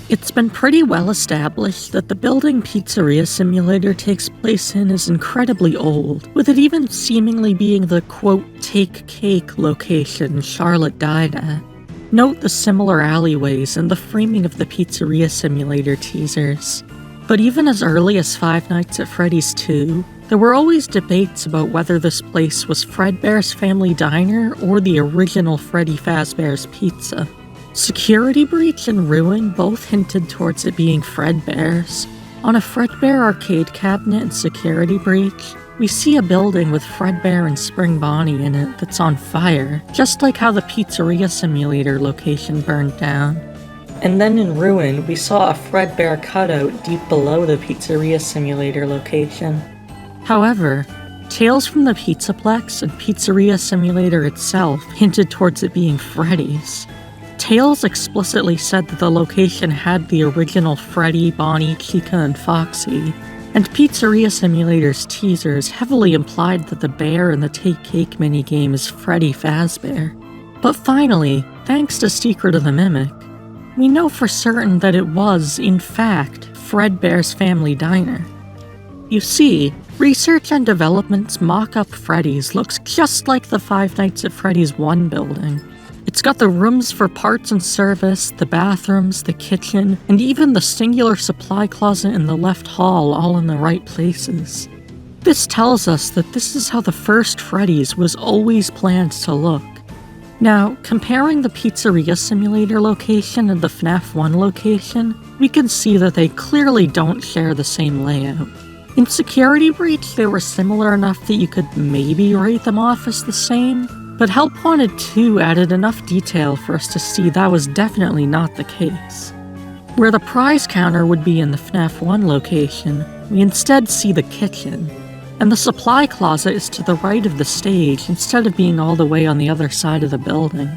It's been pretty well established that the building Pizzeria Simulator takes place in is incredibly old, with it even seemingly being the quote take cake location Charlotte died at. Note the similar alleyways and the framing of the Pizzeria Simulator teasers. But even as early as Five Nights at Freddy's 2, there were always debates about whether this place was Fredbear's family diner or the original Freddy Fazbear's Pizza. Security Breach and Ruin both hinted towards it being Fredbear's. On a Fredbear arcade cabinet in Security Breach, we see a building with Fredbear and Spring Bonnie in it that's on fire, just like how the Pizzeria Simulator location burned down. And then in Ruin, we saw a Fredbear cutout deep below the Pizzeria Simulator location. However, Tales from the Pizzaplex and Pizzeria Simulator itself hinted towards it being Freddy's. Tales explicitly said that the location had the original Freddy, Bonnie, Chica, and Foxy, and Pizzeria Simulator's teasers heavily implied that the bear in the Take Cake minigame is Freddy Fazbear. But finally, thanks to Secret of the Mimic, we know for certain that it was, in fact, Fredbear's family diner. You see, Research and Development's mock-up Freddy's looks just like the Five Nights at Freddy's 1 building. It's got the rooms for parts and service, the bathrooms, the kitchen, and even the singular supply closet in the left hall all in the right places. This tells us that this is how the first Freddy's was always planned to look. Now, comparing the Pizzeria Simulator location and the FNAF 1 location, we can see that they clearly don't share the same layout. In Security Breach, they were similar enough that you could maybe write them off as the same, but Help Wanted 2 added enough detail for us to see that was definitely not the case. Where the prize counter would be in the FNAF 1 location, we instead see the kitchen, and the supply closet is to the right of the stage instead of being all the way on the other side of the building.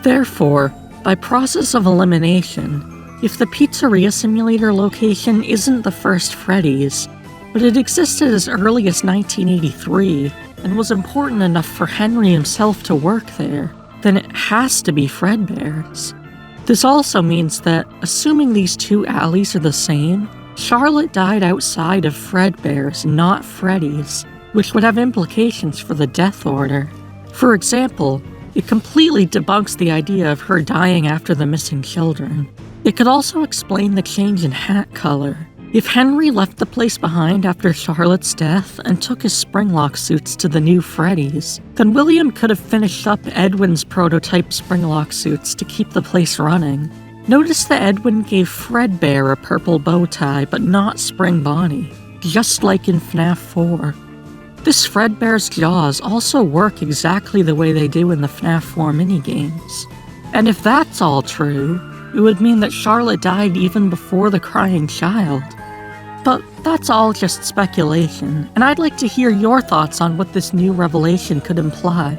Therefore, by process of elimination, if the Pizzeria Simulator location isn't the first Freddy's, but it existed as early as 1983, and was important enough for Henry himself to work there, then it has to be Fredbear's. This also means that, assuming these two alleys are the same, Charlotte died outside of Fredbear's, not Freddy's, which would have implications for the death order. For example, it completely debunks the idea of her dying after the missing children. It could also explain the change in hat color. If Henry left the place behind after Charlotte's death and took his Springlock suits to the new Freddy's, then William could have finished up Edwin's prototype Springlock suits to keep the place running. Notice that Edwin gave Fredbear a purple bow tie, but not Spring Bonnie, just like in FNAF 4. This Fredbear's jaws also work exactly the way they do in the FNAF 4 minigames. And if that's all true, it would mean that Charlotte died even before the crying child. But that's all just speculation, and I'd like to hear your thoughts on what this new revelation could imply.